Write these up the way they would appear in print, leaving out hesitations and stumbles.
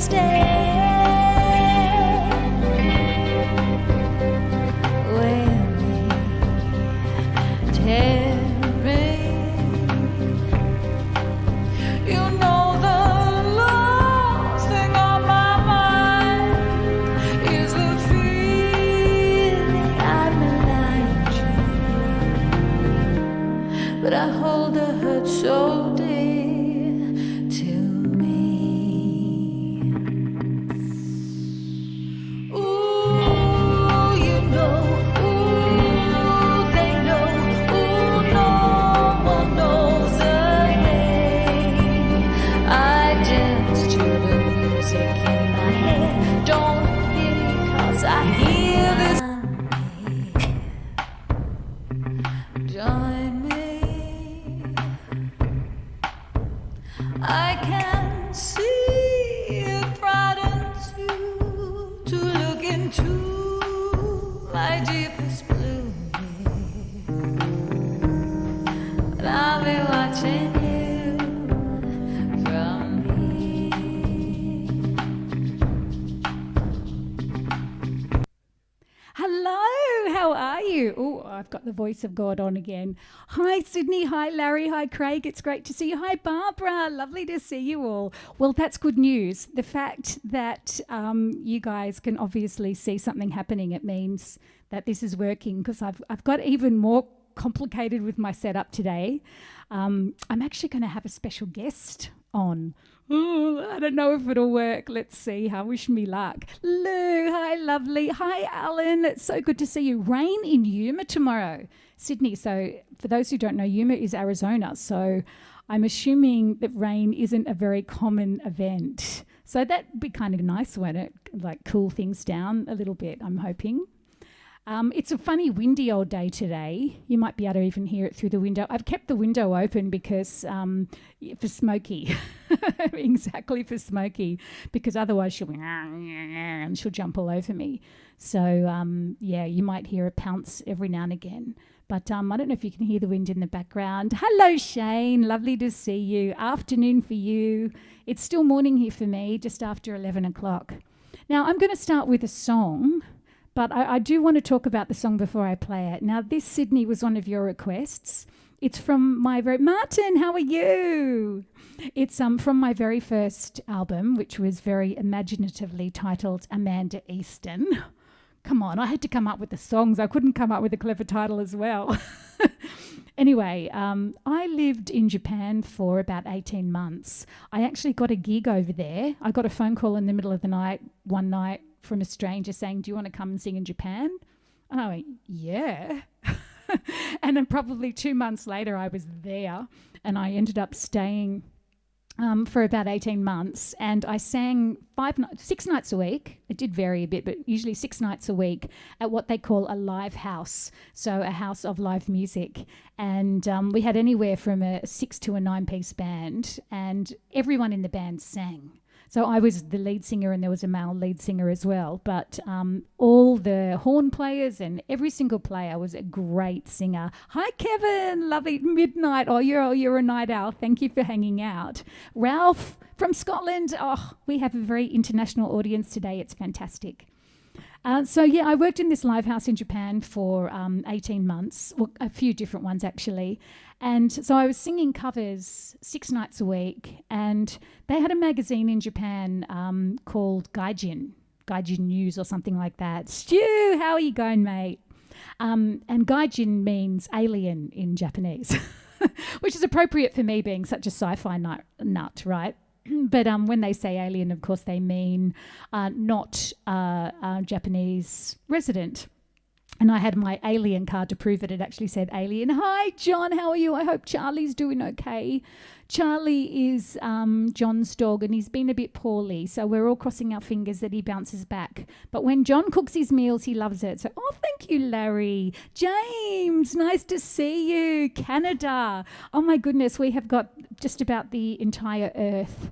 stay with me. Tell me, you know the last thing on my mind is the feeling I'm alive. But I hold the hurt so dear to me. Ooh, you know, ooh, they know, ooh, no one knows a thing. I dance to the music in my head, don't pity 'cause I hear this. Join me. I can see it frightens you to look into my deepest blue, and I'll be watching you from here. Hello, how are you? Oh, I've got the voice of God on again. Hi, Sydney. Hi, Larry. Hi, Craig. It's great to see you. Hi, Barbara. Lovely to see you all. Well, that's good news. The fact that you guys can obviously see something happening, it means that this is working, because I've got even more complicated with my setup today. I'm actually going to have a special guest on. Oh, I don't know if it'll work. Let's see. I wish me luck. Lou, hi, lovely. Hi, Alan. It's so good to see you. Rain in Yuma tomorrow, Sydney. So for those who don't know, Yuma is Arizona. So I'm assuming that rain isn't a very common event. So that'd be kind of nice, won't it? Like cool things down a little bit, I'm hoping. It's a funny windy old day today. You might be able to even hear it through the window. I've kept the window open because for Smokey, exactly for Smokey, because otherwise she'll be and she'll jump all over me. So yeah, you might hear a pounce every now and again. But I don't know if you can hear the wind in the background. Hello, Shane. Lovely to see you. Afternoon for you. It's still morning here for me, just after 11 o'clock. Now, I'm going to start with a song. But I do want to talk about the song before I play it. Now, this, Sydney, was one of your requests. It's from my very... Martin, how are you? It's from my very first album, which was very imaginatively titled Amanda Easton. Come on, I had to come up with the songs. I couldn't come up with a clever title as well. Anyway, I lived in Japan for about 18 months. I actually got a gig over there. I got a phone call in the middle of the night, one night, from a stranger saying, do you want to come and sing in Japan? And I went, yeah. And then probably 2 months later, I was there, and I ended up staying for about 18 months, and I sang 6 nights a week. It did vary a bit, but usually 6 nights a week at what they call a live house, so a house of live music. And we had anywhere from a 6 to a 9-piece band, and everyone in the band sang. So I was the lead singer, and there was a male lead singer as well. But all the horn players and every single player was a great singer. Hi, Kevin. Lovely midnight. Oh, you're a night owl. Thank you for hanging out. Ralph from Scotland. Oh, we have a very international audience today. It's fantastic. So, yeah, I worked in this live house in Japan for 18 months, well, a few different ones actually. And so I was singing covers 6 nights a week, and they had a magazine in Japan called Gaijin News or something like that. Stu, how are you going, mate? And Gaijin means alien in Japanese, which is appropriate for me being such a sci-fi nut, right? But when they say alien, of course, they mean not a Japanese resident. And I had my alien card to prove it. It actually said alien. Hi, John. How are you? I hope Charlie's doing okay. Charlie is John's dog, and he's been a bit poorly. So we're all crossing our fingers that he bounces back. But when John cooks his meals, he loves it. So, oh, thank you, Larry. James, nice to see you. Canada. Oh, my goodness. We have got just about the entire earth.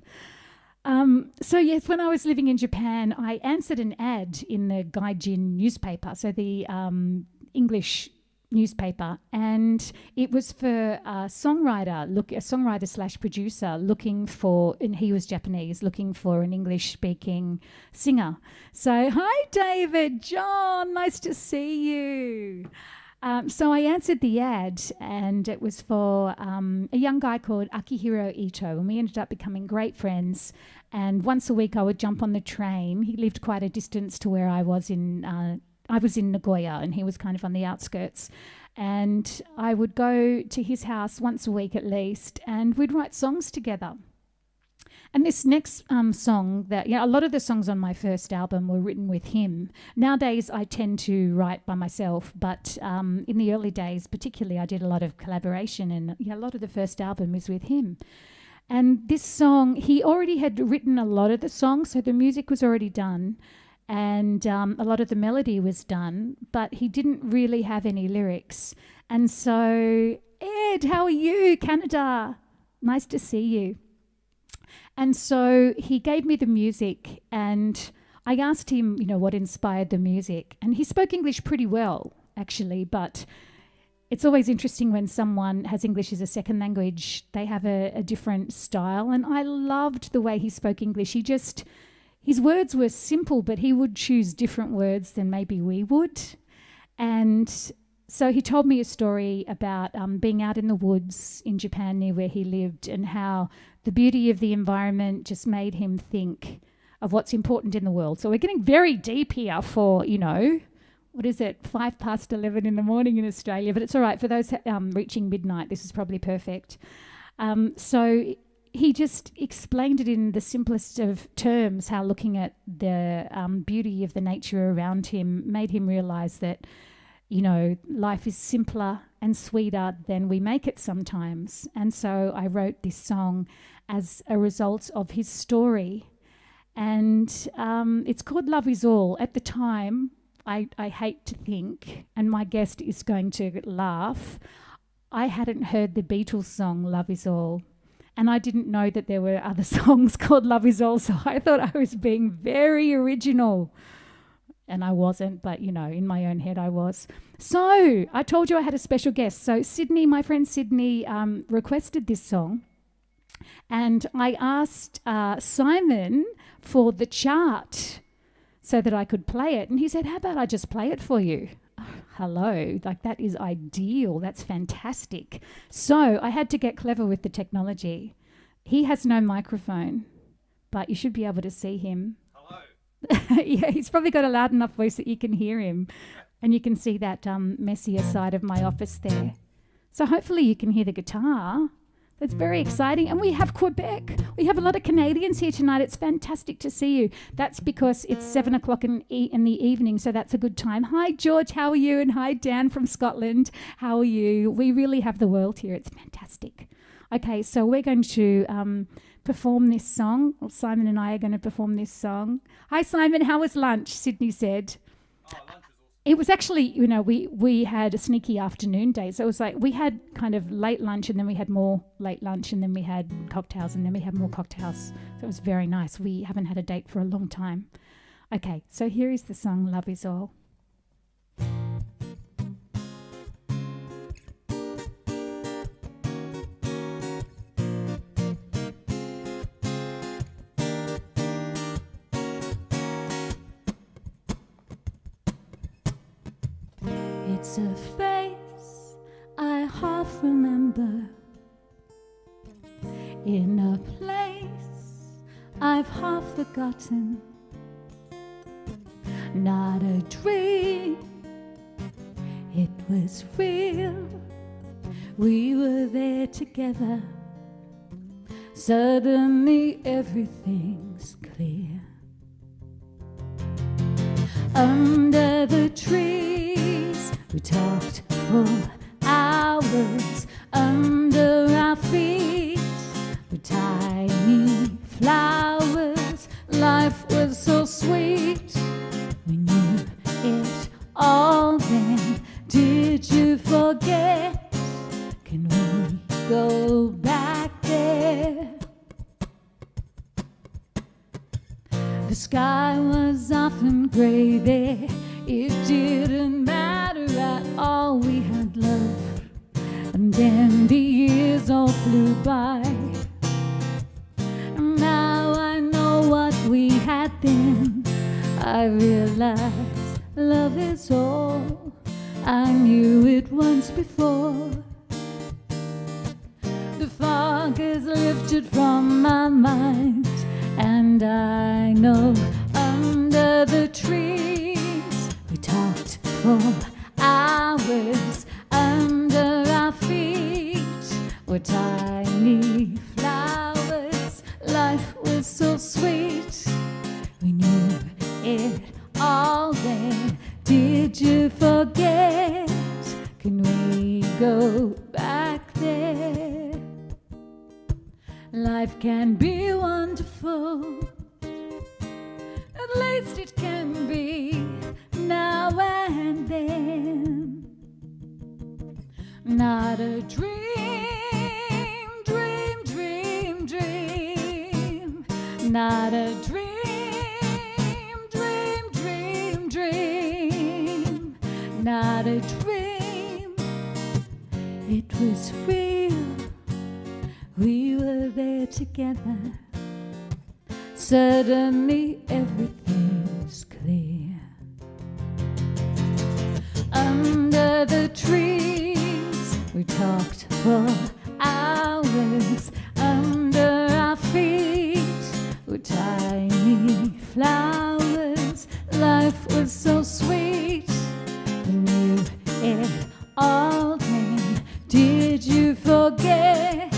So yes, when I was living in Japan, I answered an ad in the Gaijin newspaper, so the English newspaper, and it was for a songwriter slash producer looking for, and he was Japanese, looking for an English-speaking singer. So, hi, David, John, nice to see you. So I answered the ad, and it was for a young guy called Akihiro Ito, and we ended up becoming great friends. And once a week I would jump on the train. He lived quite a distance to where I was in Nagoya, and he was kind of on the outskirts. And I would go to his house once a week at least, and we'd write songs together. And this next song, a lot of the songs on my first album were written with him. Nowadays, I tend to write by myself, but in the early days, particularly, I did a lot of collaboration, and a lot of the first album is with him. And this song, he already had written a lot of the songs, so the music was already done, and a lot of the melody was done, but he didn't really have any lyrics. And so, Ed, how are you, Canada? Nice to see you. And so he gave me the music, and I asked him, what inspired the music. And he spoke English pretty well, actually, but it's always interesting when someone has English as a second language. They have a different style, and I loved the way he spoke English. His words were simple, but he would choose different words than maybe we would. And so he told me a story about being out in the woods in Japan near where he lived, and how the beauty of the environment just made him think of what's important in the world. So we're getting very deep here for, 11:05 in the morning in Australia, but it's all right. For those reaching midnight, this is probably perfect. So he just explained it in the simplest of terms, how looking at the beauty of the nature around him made him realize that, life is simpler and sweeter than we make it sometimes. And so I wrote this song as a result of his story. And it's called Love Is All. At the time, I hate to think, and my guest is going to laugh, I hadn't heard the Beatles song Love Is All. And I didn't know that there were other songs called Love Is All, so I thought I was being very original. And I wasn't, but, in my own head I was. So I told you I had a special guest. So Sydney, my friend Sydney, requested this song. And I asked Simon for the chart so that I could play it. And he said, how about I just play it for you? Oh, hello, that is ideal. That's fantastic. So I had to get clever with the technology. He has no microphone, but you should be able to see him. Yeah, he's probably got a loud enough voice that you can hear him, and you can see that messier side of my office there. So hopefully you can hear the guitar. That's very exciting. And we have Quebec. We have a lot of Canadians here tonight. It's fantastic to see you. That's because it's 7 o'clock in the evening, so that's a good time. Hi, George, how are you? And hi, Dan from Scotland. How are you? We really have the world here. It's fantastic. Okay, so we're going to perform this song. Well, Simon and I are going to perform this song. Hi, Simon. How was lunch? Sydney said. Oh, lunch was awesome. It was actually, we had a sneaky afternoon date. So it was like we had kind of late lunch, and then we had more late lunch, and then we had cocktails, and then we had more cocktails. So it was very nice. We haven't had a date for a long time. Okay, so here is the song Love Is All. It's a face I half remember, in a place I've half forgotten. Not a dream, it was real. We were there together. Suddenly everything's clear. Under the trees we talked for hours. Under our feet were tiny flowers. Life was so sweet. We knew it all then. Did you forget? Can we go back there? The sky was often gray there. It didn't matter at all we had love, and then the years all flew by. Now I know what we had then. I realize love is all. I knew it once before. The fog is lifted from my mind, and I know under the trees we talked for hours. Under our feet were tiny flowers. Life was so sweet. We knew it all then. Did you forget? Can we go back there? Life can be wonderful. At least it can be now and then. Not a dream, dream, dream, dream. Not a dream, dream, dream, dream. Not a dream. It was real. We were there together. Suddenly everything's clear. Under the trees we talked for hours. Under our feet were tiny flowers. Life was so sweet. We knew it all then. Did you forget?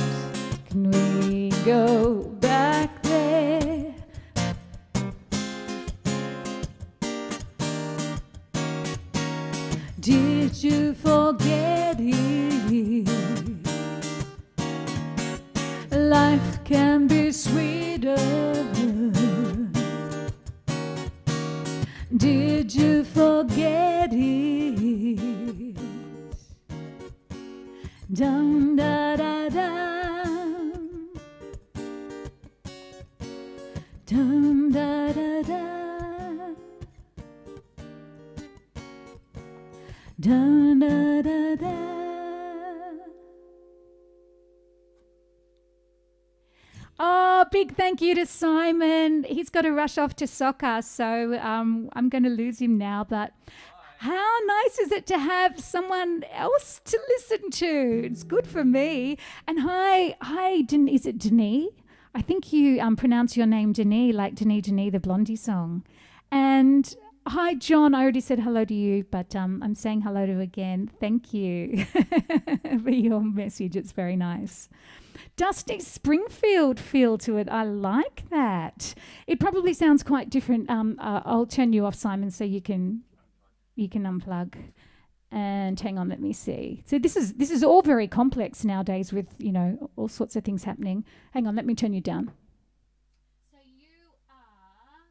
Can we go back there? Did you forget it? Life can be sweeter. Did you forget it? Dum da da dum. Dum da da da. Dum da da da. Oh, big thank you to Simon. He's got to rush off to soccer, so I'm going to lose him now. But how nice is it to have someone else to listen to? It's good for me. And hi, is it Denis? I think you pronounce your name Denis, like Denis, the Blondie song. And hi, John. I already said hello to you, but I'm saying hello to you again. Thank you for your message. It's very nice. Dusty Springfield feel to it. I like that. It probably sounds quite different. I'll turn you off, Simon, so you can unplug. And hang on, let me see. So this is all very complex nowadays with, all sorts of things happening. Hang on, let me turn you down. So you are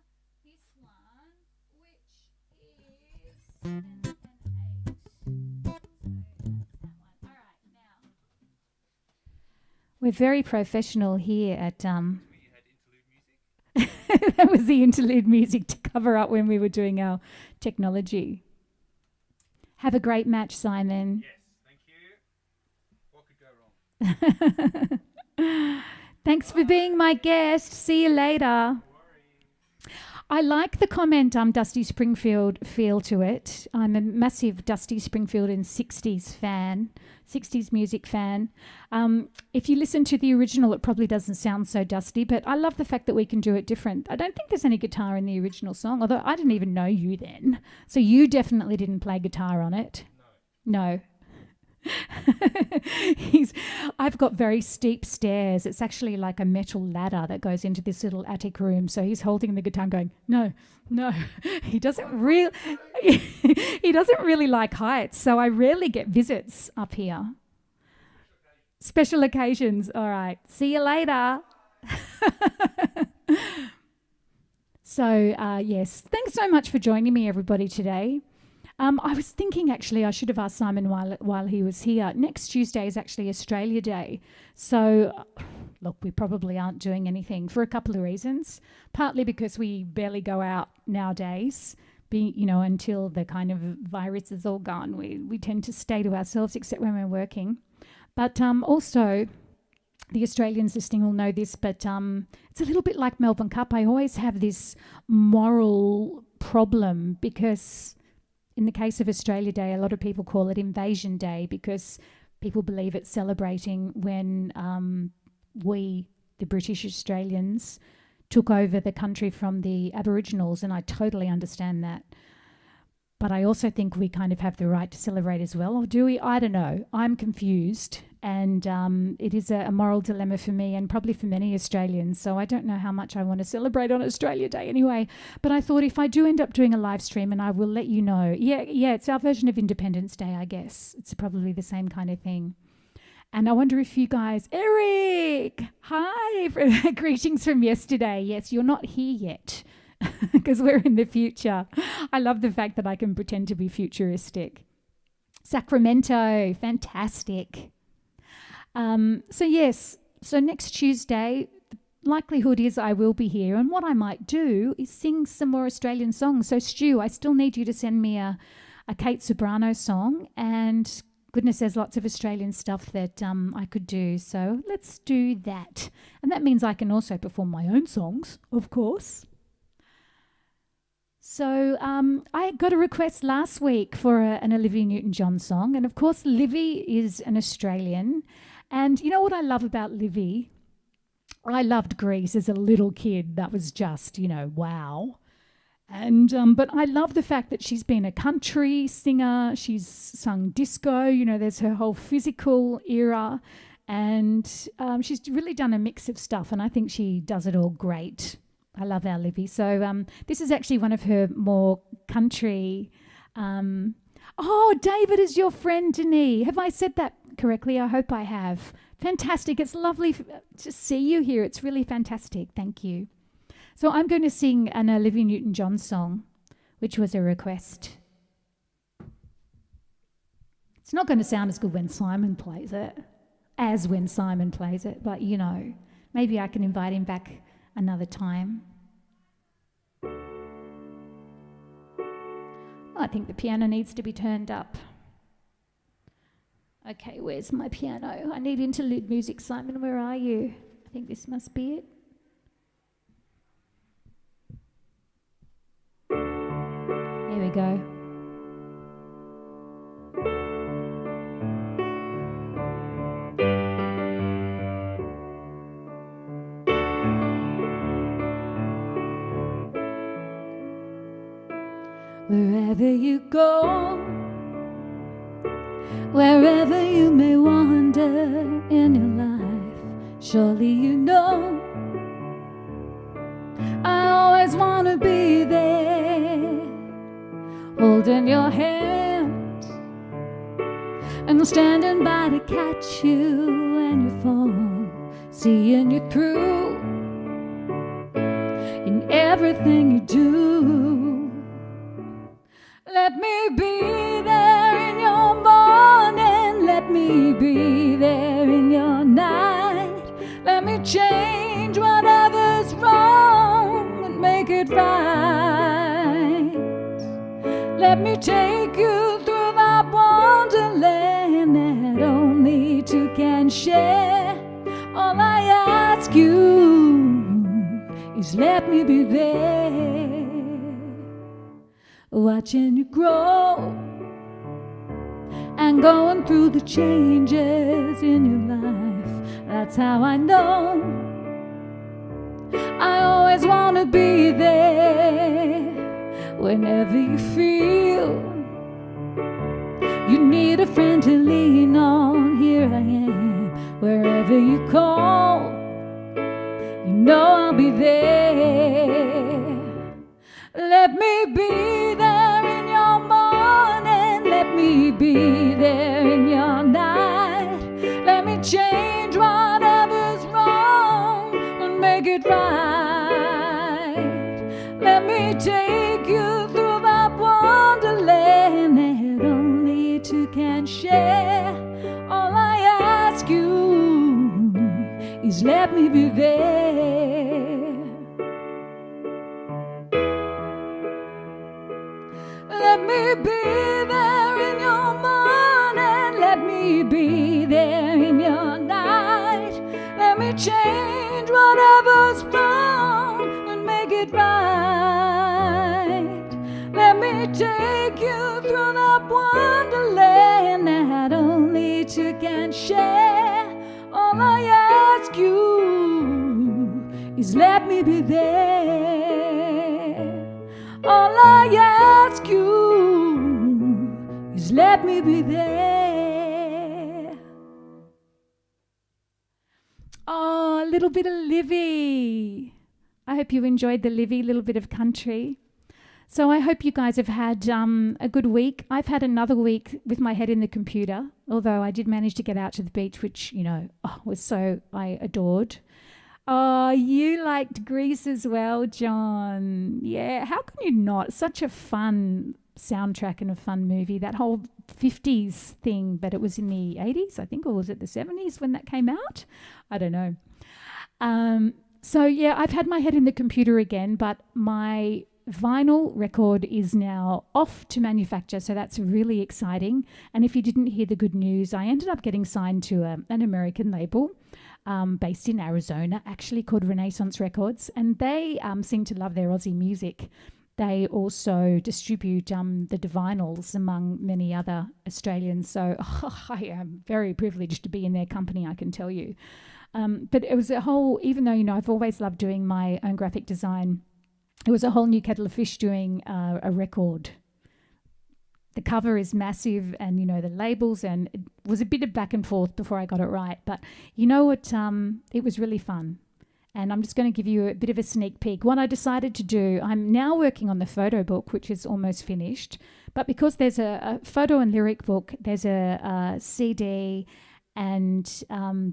this one, which is 7 and 8. So that's that one. All right, now. We're very professional here at that was the interlude music to cover up when we were doing our technology. Have a great match, Simon. Yes, thank you. What could go wrong? Thanks for being my guest. See you later. I like the comment, Dusty Springfield feel to it. I'm a massive Dusty Springfield and 60s music fan. If you listen to the original, it probably doesn't sound so dusty, but I love the fact that we can do it different. I don't think there's any guitar in the original song, although I didn't even know you then. So you definitely didn't play guitar on it. No. I've got very steep stairs. It's actually like a metal ladder that goes into this little attic room. So he's holding the guitar and going, no. He doesn't really like heights. So I rarely get visits up here. Special occasions. All right. See you later. So, yes. Thanks so much for joining me, everybody, today. I was thinking, actually, I should have asked Simon while he was here. Next Tuesday is actually Australia Day. So, look, we probably aren't doing anything for a couple of reasons. Partly because we barely go out nowadays, until the kind of virus is all gone. We tend to stay to ourselves, except when we're working. But also, the Australians listening will know this, but it's a little bit like Melbourne Cup. I always have this moral problem because in the case of Australia Day, a lot of people call it Invasion Day because people believe it's celebrating when we, the British Australians, took over the country from the Aboriginals, and I totally understand that. But I also think we kind of have the right to celebrate as well, or do we? I don't know. I'm confused, and it is a moral dilemma for me and probably for many Australians, so I don't know how much I want to celebrate on Australia Day anyway. But I thought if I do end up doing a live stream, and I will let you know. Yeah, it's our version of Independence Day, I guess. It's probably the same kind of thing. And I wonder if you guys... Eric! Hi! Greetings from yesterday. Yes, you're not here yet because we're in the future. I love the fact that I can pretend to be futuristic. Sacramento. Fantastic. So next Tuesday, the likelihood is I will be here. And what I might do is sing some more Australian songs. So Stu, I still need you to send me a Kate Sobrano song, and goodness, there's lots of Australian stuff that I could do. So let's do that. And that means I can also perform my own songs, of course. So I got a request last week for an Olivia Newton-John song. And of course, Livy is an Australian. And you know what I love about Livy? I loved Grease as a little kid. That was just, wow. And but I love the fact that she's been a country singer. She's sung disco. There's her whole physical era. And she's really done a mix of stuff. And I think she does it all great. I love our Livy. So this is actually one of her more country... David is your friend, Denise. Have I said that correctly? I hope I have. Fantastic. It's lovely to see you here. It's really fantastic. Thank you. So I'm going to sing an Olivia Newton-John song, which was a request. It's not going to sound as good when Simon plays it, but maybe I can invite him back another time. I think the piano needs to be turned up. Okay, where's my piano? I need interlude music. Simon, where are you? I think this must be it. Here we go. Wherever you go, wherever you may wander in your life, surely you know I always want to be there, holding your hand and standing by to catch you when you fall, seeing you through in everything you do. Let me be there in your morning, let me be there in your night. Let me change whatever's wrong and make it right. Let me take you through that wonderland that only two can share. All I ask you is let me be there, watching you grow and going through the changes in your life. That's how I know I always want to be there. Whenever you feel you need a friend to lean on, here I am. Wherever you call, you know I'll be there. Let me be there in your morning, let me be there in your night. Let me change whatever's wrong and make it right. Let me take you through that wonderland that only two can share. All I ask you is let me be there. be there in your morning. Let me be there in your night. Let me change whatever's wrong and make it right. Let me take you through that wonderland that only two can share. All I ask you is let me be there. All I ask you is let me be there. Oh, a little bit of Livy. I hope you enjoyed the Livy, little bit of country. So I hope you guys have had a good week. I've had another week with my head in the computer, although I did manage to get out to the beach, which, you know, I adored. Oh, you liked Grease as well, John. Yeah, how can you not? Such a fun soundtrack and a fun movie. That whole 50s thing, but it was in the 80s, I think, or was it the 70s when that came out? I don't know. So, yeah, I've had my head in the computer again, but my vinyl record is now off to manufacture, so that's really exciting. And if you didn't hear the good news, I ended up getting signed to an American label based in Arizona, actually called Renaissance Records, and they seem to love their Aussie music. They also distribute the vinyls among many other Australians, so I am very privileged to be in their company, I can tell you. But it was a whole, even though, you know, I've always loved doing my own graphic design, it was a whole new kettle of fish doing a record. The cover is massive and, you know, the labels, and it was a bit of back and forth before I got it right. But you know what? It was really fun. And I'm just going to give you a bit of a sneak peek. What I decided to do, I'm now working on the photo book, which is almost finished. But because there's a photo and lyric book, there's a CD, and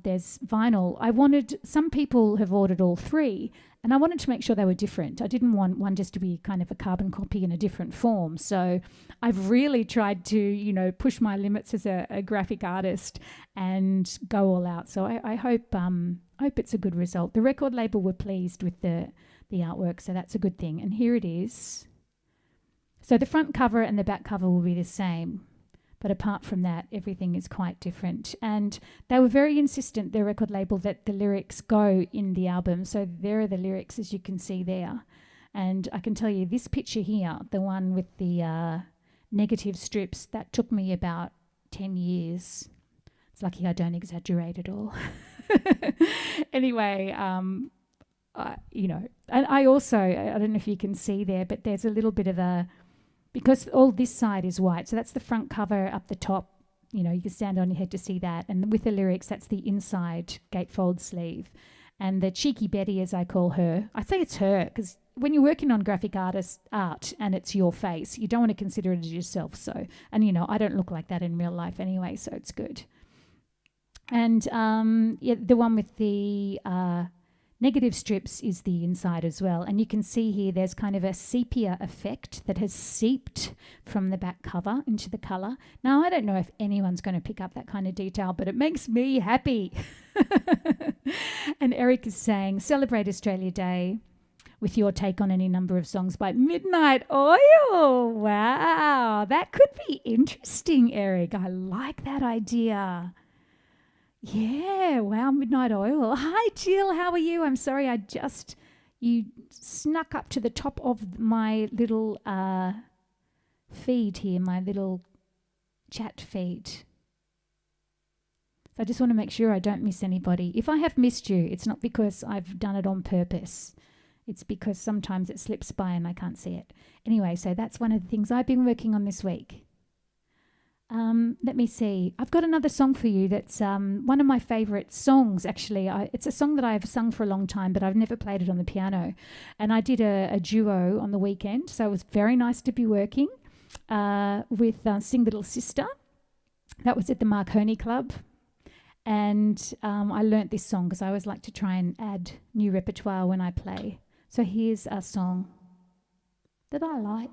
there's vinyl. Some people have ordered all three, and I wanted to make sure they were different. I didn't want one just to be kind of a carbon copy in a different form. So I've really tried to, you know, push my limits as a graphic artist and go all out. So I hope it's a good result. The record label were pleased with the artwork, so that's a good thing. And here it is. So the front cover and the back cover will be the same. But apart from that, everything is quite different. And they were very insistent, the record label, that the lyrics go in the album. So there are the lyrics, as you can see there. And I can tell you, this picture here, the one with the negative strips, that took me about 10 years. It's lucky I don't exaggerate at all. Anyway, you know, and I also, I don't know if you can see there, but there's a little bit of a, because all this side is white, so that's the front cover up the top. You know, you can stand on your head to see that. And with the lyrics, that's the inside gatefold sleeve. And the cheeky Betty, as I call her, I say it's her because when you're working on graphic art and it's your face, you don't want to consider it as yourself. So, and you know, I don't look like that in real life anyway, so it's good. And yeah, the one with the negative strips is the inside as well. And you can see here there's kind of a sepia effect that has seeped from the back cover into the colour. Now, I don't know if anyone's going to pick up that kind of detail, but it makes me happy. And Eric is saying, celebrate Australia Day with your take on any number of songs by Midnight Oil. Wow, that could be interesting, Eric. I like that idea. Yeah, wow, Midnight Oil. Hi, Jill, how are you? I'm sorry, you snuck up to the top of my little feed here, my little chat feed. So I just want to make sure I don't miss anybody. If I have missed you, it's not because I've done it on purpose. It's because sometimes it slips by and I can't see it. Anyway, so that's one of the things I've been working on this week. Let me see. I've got another song for you that's one of my favourite songs, actually. It's a song that I've sung for a long time, but I've never played it on the piano. And I did a duo on the weekend, so it was very nice to be working with Sing Little Sister. That was at the Marconi Club. And I learnt this song because I always like to try and add new repertoire when I play. So here's a song that I like.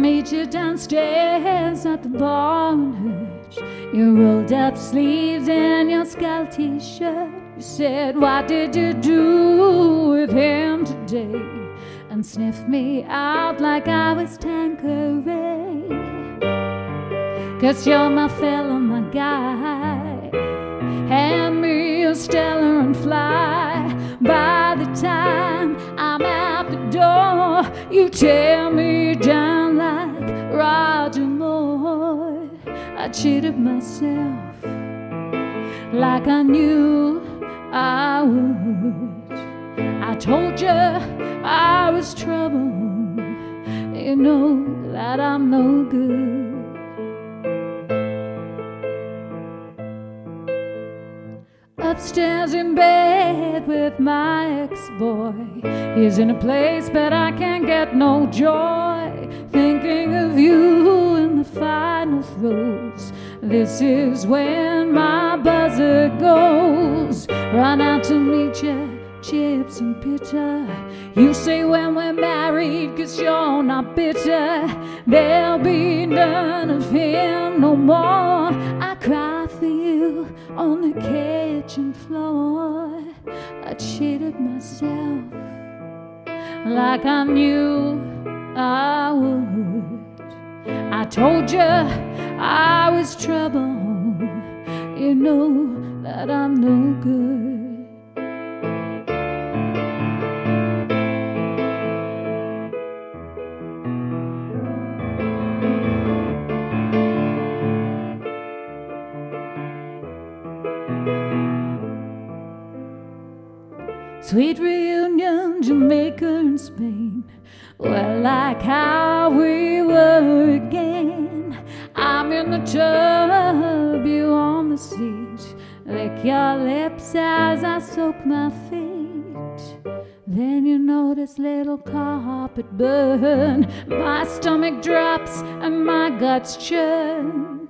meet you downstairs at the bar and hurt your rolled up sleeves and your skull t-shirt. You said, what did you do with him today? And sniffed me out like I was Tanqueray. 'Cause you're my fella, my guy. Hand me a Stellar and fly. By the time I'm out the door, you tear me down like Roger Moore. I cheated myself like I knew I would. I told you I was trouble. You know that I'm no good. Upstairs in bed with my ex-boy. He's in a place but I can't get no joy. Thinking of you in the final throes. This is when my buzzer goes. Run out to meet you, chips and bitter. You say when we're married 'cause you're not bitter. There'll be none of him no more. I cry for you on the kitchen floor. I cheated myself like I knew I would. I told you I was trouble. You know that I'm no good. Sweet reunion, Jamaica and Spain. Well, like how we were again. I'm in the tub, you on the seat. Lick your lips as I soak my feet. Then you notice little carpet burn. My stomach drops and my guts churn.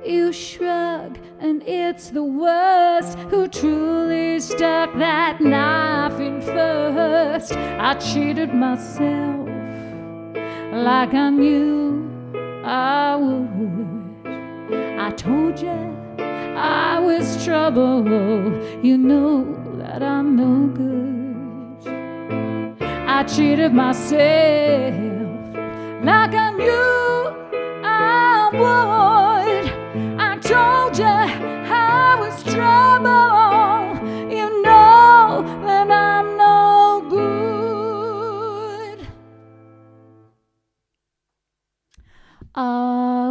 You shrug and it's the worst. Who truly stuck that knife in first? I cheated myself like I knew I would. I told you I was trouble. You know that I'm no good. I cheated myself like I knew I would. I told you I was trouble. You know that I'm no good.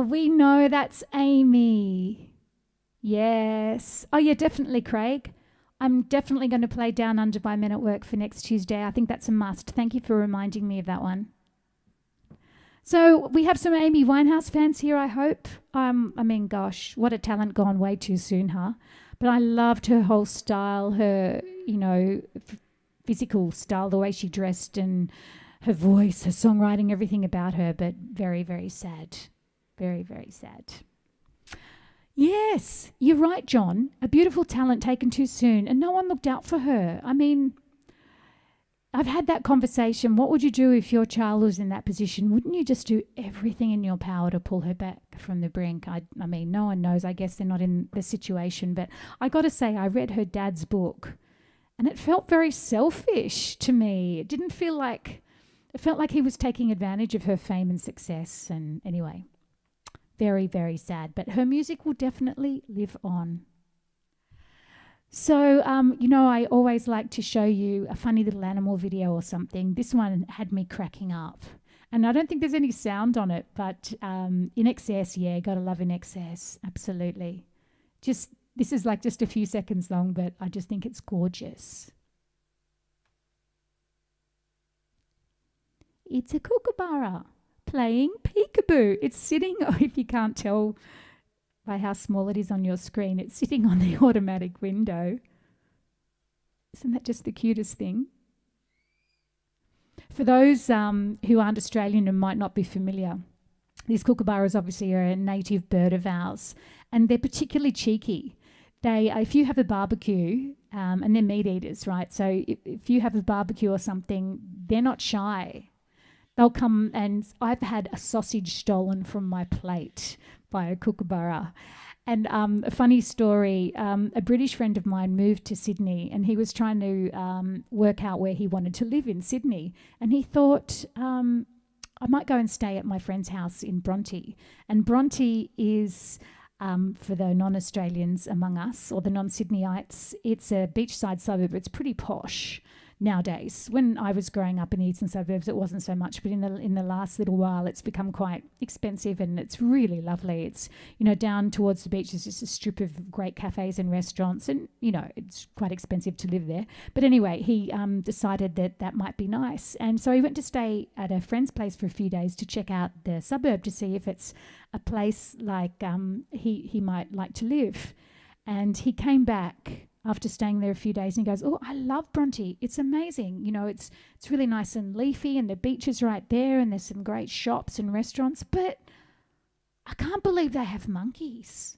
We know that's Amy. Yes. Oh, yeah, definitely, Craig. I'm definitely going to play Down Under by Men at Work for next Tuesday. I think that's a must. Thank you for reminding me of that one. So we have some Amy Winehouse fans here, I hope. I mean, gosh, what a talent gone way too soon, huh? But I loved her whole style, her, physical style, the way she dressed and her voice, her songwriting, everything about her, but very, very sad. Very, very sad. Yes, you're right, John. A beautiful talent taken too soon, and no one looked out for her. I mean, I've had that conversation. What would you do if your child was in that position? Wouldn't you just do everything in your power to pull her back from the brink? I mean, no one knows. I guess they're not in the situation. But I got to say, I read her dad's book, and it felt very selfish to me. It felt like he was taking advantage of her fame and success. And anyway, very, very sad. But her music will definitely live on. So, I always like to show you a funny little animal video or something. This one had me cracking up. And I don't think there's any sound on it, but In Excess, yeah, gotta love In Excess, absolutely. This is like just a few seconds long, but I just think it's gorgeous. It's a kookaburra playing peekaboo. It's sitting, if you can't tell by how small it is on your screen, it's sitting on the automatic window. Isn't that just the cutest thing? For those who aren't Australian and might not be familiar, these kookaburras obviously are a native bird of ours, and they're particularly cheeky. If you have a barbecue, and they're meat eaters, right? So if you have a barbecue or something, they're not shy. they'll come, and I've had a sausage stolen from my plate by a kookaburra. And a funny story, a British friend of mine moved to Sydney, and he was trying to work out where he wanted to live in Sydney. And he thought, I might go and stay at my friend's house in Bronte. And Bronte is, for the non-Australians among us, or the non-Sydneyites, it's a beachside suburb. It's pretty posh nowadays. When I was growing up in the eastern suburbs, it wasn't so much, but in the last little while, it's become quite expensive, and it's really lovely. It's, down towards the beach is just a strip of great cafes and restaurants, and, it's quite expensive to live there. But anyway, he decided that might be nice. And so he went to stay at a friend's place for a few days to check out the suburb to see if it's a place like he might like to live. And he came back after staying there a few days, and he goes, "Oh, I love Bronte. It's amazing. It's really nice and leafy, and the beach is right there, and there's some great shops and restaurants, but I can't believe they have monkeys."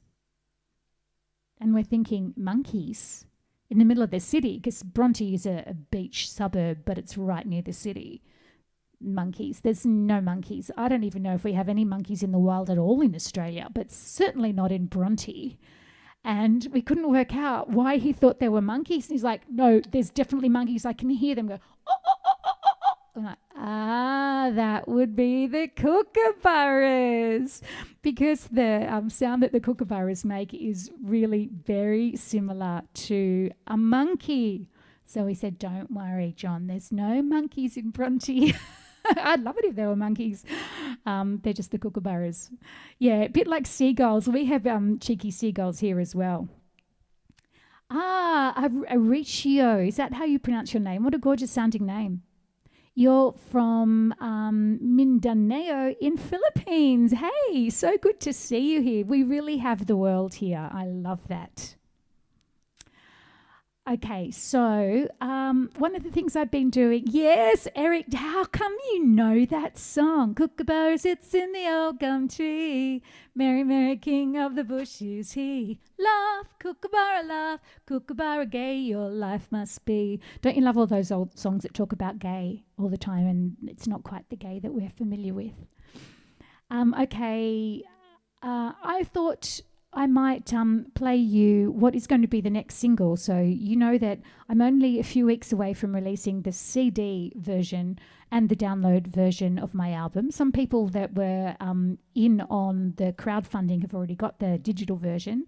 And we're thinking, monkeys in the middle of the city, because Bronte is a beach suburb, but it's right near the city. Monkeys. There's no monkeys. I don't even know if we have any monkeys in the wild at all in Australia, but certainly not in Bronte. And we couldn't work out why he thought there were monkeys. And he's like, "No, there's definitely monkeys. I can hear them go, oh, oh, oh, oh, oh, oh." I'm like, that would be the kookaburras. Because the sound that the kookaburras make is really very similar to a monkey. So he said, "Don't worry, John, there's no monkeys in Bronte." I'd love it if there were monkeys. They're just the kookaburras. Yeah, a bit like seagulls. We have cheeky seagulls here as well. Auricio. Is that how you pronounce your name? What a gorgeous sounding name. You're from Mindanao in Philippines. Hey, so good to see you here. We really have the world here. I love that. Okay, so one of the things I've been doing, yes, Eric, how come you know that song? Kookaburra sits in the old gum tree, Mary, Mary, king of the bush is he. Laugh, kookaburra gay, your life must be. Don't you love all those old songs that talk about gay all the time, and it's not quite the gay that we're familiar with? I thought I might play you what is going to be the next single. So you know that I'm only a few weeks away from releasing the CD version and the download version of my album. Some people that were in on the crowdfunding have already got the digital version,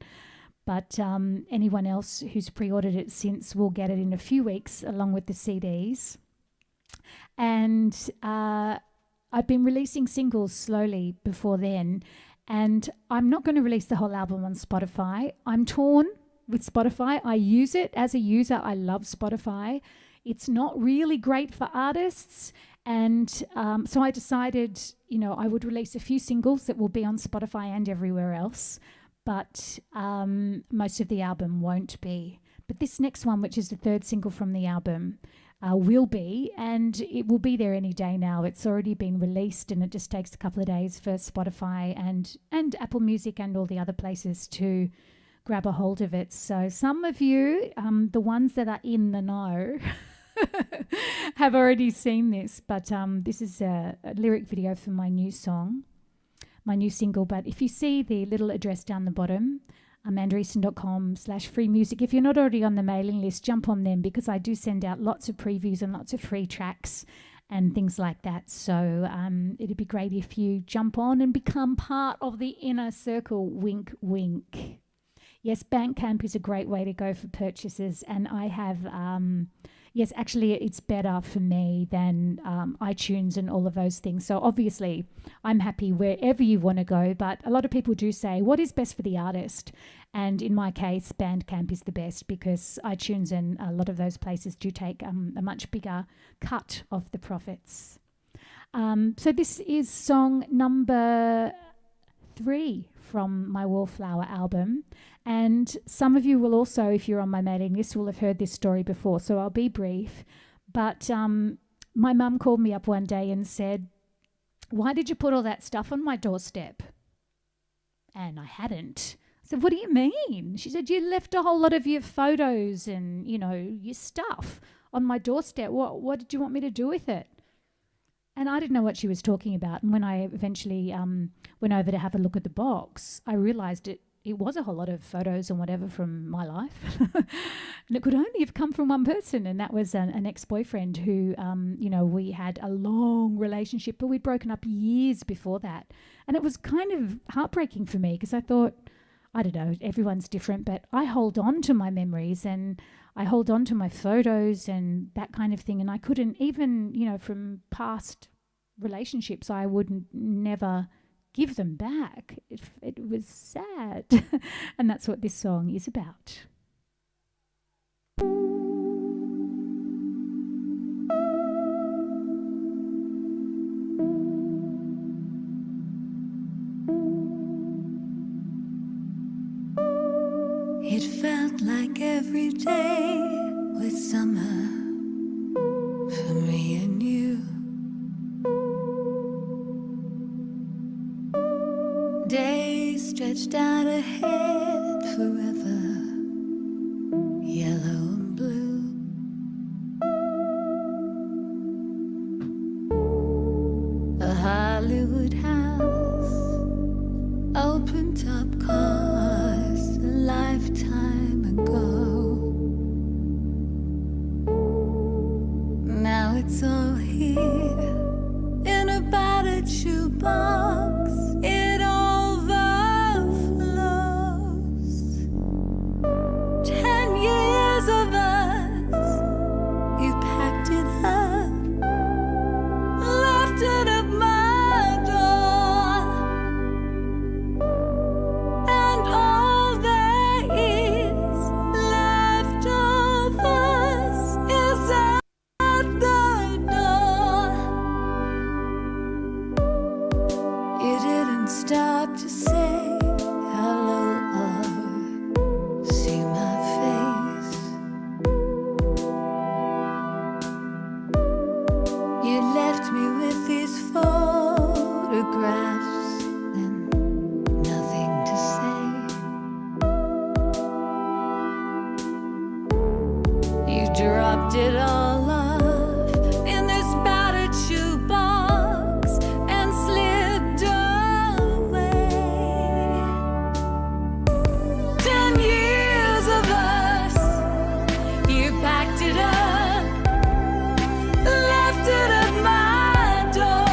but anyone else who's pre-ordered it since will get it in a few weeks along with the CDs. And I've been releasing singles slowly before then, and I'm not going to release the whole album on Spotify. I'm torn with Spotify. I use it as a user. I love Spotify. It's not really great for artists. And so I decided, I would release a few singles that will be on Spotify and everywhere else. But most of the album won't be. But this next one, which is the third single from the album, will be, and it will be there any day now. It's already been released, and it just takes a couple of days for Spotify and Apple Music and all the other places to grab a hold of it. So some of you, the ones that are in the know, have already seen this, but this is a lyric video for my new song, my new single. But if you see the little address down the bottom, amandaeaston.com/free music. If you're not already on the mailing list, jump on them, because I do send out lots of previews and lots of free tracks and things like that. So it'd be great if you jump on and become part of the inner circle. Wink, wink. Yes, Bandcamp is a great way to go for purchases, and I have yes, actually it's better for me than iTunes and all of those things. So obviously I'm happy wherever you want to go, but a lot of people do say, what is best for the artist? And in my case, Bandcamp is the best, because iTunes and a lot of those places do take a much bigger cut of the profits. So this is song number 3 from my Wallflower album. And some of you will also, if you're on my mailing list, will have heard this story before, so I'll be brief. But my mum called me up one day and said, "Why did you put all that stuff on my doorstep?" And I hadn't. I said, "What do you mean?" She said, "You left a whole lot of your photos and, your stuff on my doorstep. What did you want me to do with it?" And I didn't know what she was talking about. And when I eventually went over to have a look at the box, I realised it was a whole lot of photos and whatever from my life. And it could only have come from one person, and that was an ex-boyfriend who, we had a long relationship, but we'd broken up years before that. And it was kind of heartbreaking for me because I thought, I don't know, everyone's different, but I hold on to my memories and I hold on to my photos and that kind of thing. And I couldn't even, from past relationships, I would never give them back. It was sad. And that's what this song is about. It felt like every day was summer for me and you. Days stretched out ahead forever, yellow and blue. A Hollywood house, open top cars, a lifetime ago. Now it's all here in a battered shoebox. It overflows. 10 years of us, you packed it up, left it at my door, and all there is left of us is at the door. You didn't stop to say hello or see my face. You left me with these photographs and nothing to say. You dropped it all off in this battered shoebox and slipped away. 10 years of us, you packed it up, left it at my door,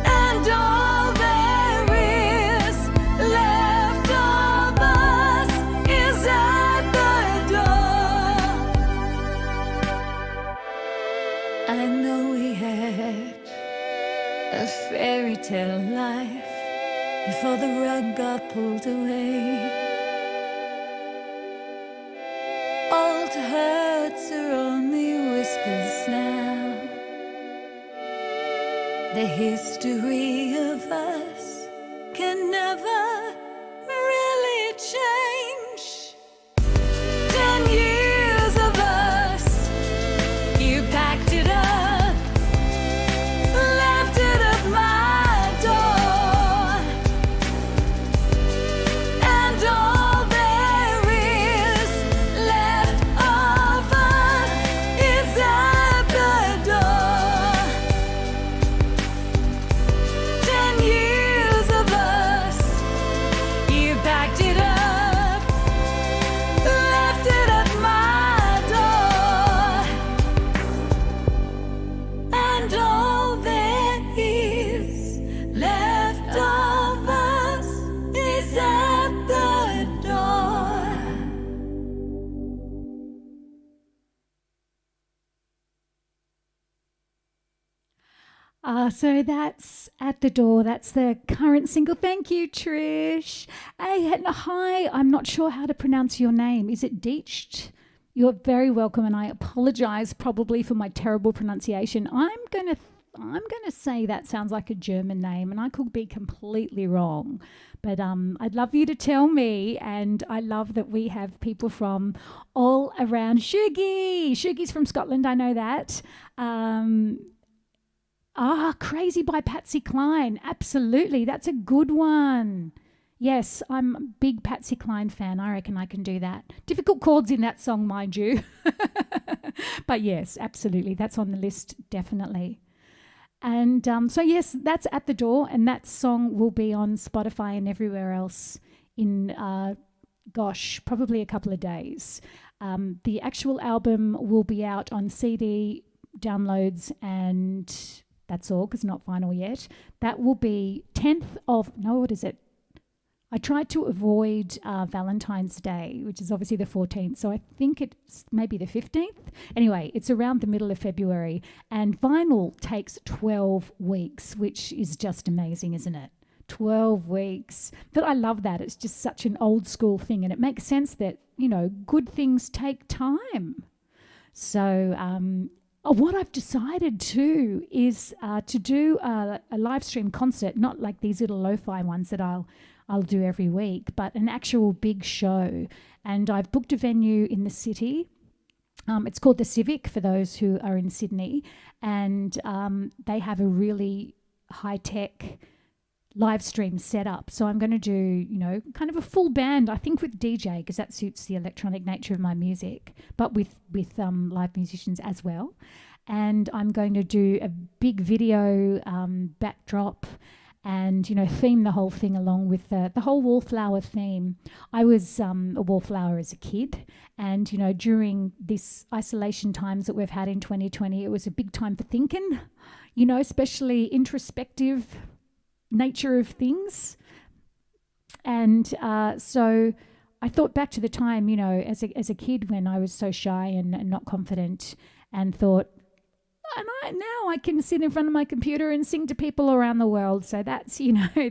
and all there is left of us is at the door. I know we had a fairy tale life before the rug got pulled away. Old hurts are only whispers now. The history of us can never really change. 10 years of us, you packed it up, left it at my door, and all there is left of us is at the door. 10 years of us, you packed it up, left it at my door, and all there is left of us is at the door. So that's At the Door. That's the current single. Thank you, Trish. Hey, and hi, I'm not sure how to pronounce your name. Is it Diecht? You're very welcome, and I apologise probably for my terrible pronunciation. I'm gonna say that sounds like a German name, and I could be completely wrong. But I'd love you to tell me, and I love that we have people from all around. Shugi's from Scotland, I know that. Crazy by Patsy Cline. Absolutely. That's a good one. Yes, I'm a big Patsy Cline fan. I reckon I can do that. Difficult chords in that song, mind you. But yes, absolutely. That's on the list, definitely. And so, yes, that's at the door. And that song will be on Spotify and everywhere else in, probably a couple of days. The actual album will be out on CD, downloads, and that's all because not final yet. That will be 10th of, no, what is it? I tried to avoid Valentine's Day, which is obviously the 14th. So I think it's maybe the 15th. Anyway, it's around the middle of February. And vinyl takes 12 weeks, which is just amazing, isn't it? 12 weeks. But I love that. It's just such an old school thing. And it makes sense that, good things take time. So what I've decided too is to do a live stream concert, not like these little lo-fi ones that I'll do every week, but an actual big show. And I've booked a venue in the city. It's called the Civic for those who are in Sydney. And they have a really high-tech live stream setup. So I'm going to do, kind of a full band, I think with DJ, because that suits the electronic nature of my music, but with live musicians as well. And I'm going to do a big video backdrop and, theme the whole thing along with the whole wallflower theme. I was a wallflower as a kid, and, during this isolation times that we've had in 2020, it was a big time for thinking, especially introspective nature of things. And so I thought back to the time, as a kid when I was so shy and not confident, and thought, now I can sit in front of my computer and sing to people around the world. So that's,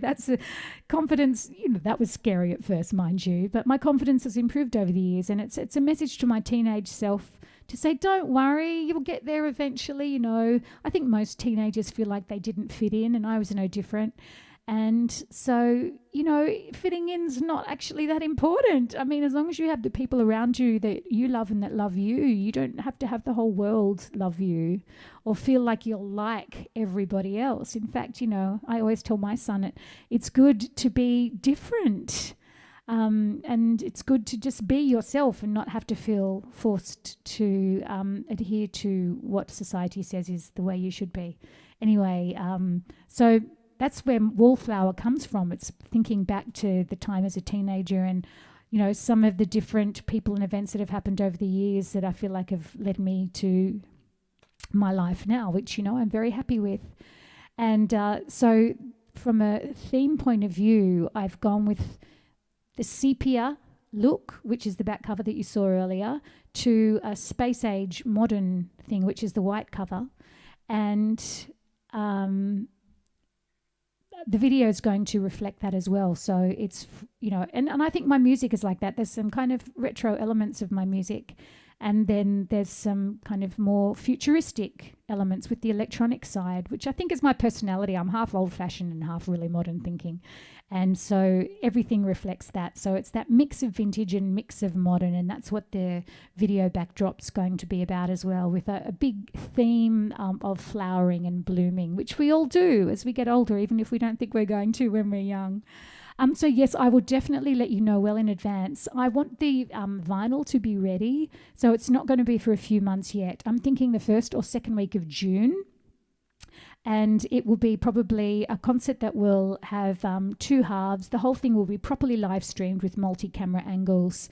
that's a confidence. That was scary at first, mind you, but my confidence has improved over the years. And it's a message to my teenage self to say, don't worry, you'll get there eventually. I think most teenagers feel like they didn't fit in, and I was no different. And so, fitting in's not actually that important. I mean, as long as you have the people around you that you love and that love you, you don't have to have the whole world love you or feel like you're like everybody else. In fact, I always tell my son it's good to be different. And it's good to just be yourself and not have to feel forced to adhere to what society says is the way you should be. Anyway, so that's where wallflower comes from. It's thinking back to the time as a teenager and, some of the different people and events that have happened over the years that I feel like have led me to my life now, which, I'm very happy with. And so from a theme point of view, I've gone with the sepia look, which is the back cover that you saw earlier, to a space age modern thing, which is the white cover. And the video is going to reflect that as well. So it's, and I think my music is like that. There's some kind of retro elements of my music. And then there's some kind of more futuristic elements with the electronic side, which I think is my personality. I'm half old-fashioned and half really modern thinking. And so everything reflects that. So it's that mix of vintage and mix of modern, and that's what the video backdrop's going to be about as well, with a big theme of flowering and blooming, which we all do as we get older, even if we don't think we're going to when we're young. So yes, I will definitely let you know well in advance. I want the vinyl to be ready, so it's not going to be for a few months yet. I'm thinking the first or second week of June, and it will be probably a concert that will have two halves. The whole thing will be properly live streamed with multi-camera angles,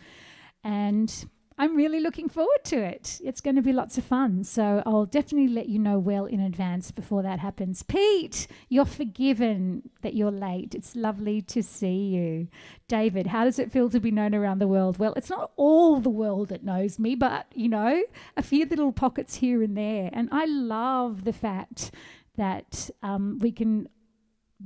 and I'm really looking forward to it. It's going to be lots of fun. So I'll definitely let you know well in advance before that happens. Pete, you're forgiven that you're late. It's lovely to see you. David, how does it feel to be known around the world? Well, it's not all the world that knows me, but, a few little pockets here and there. And I love the fact that we can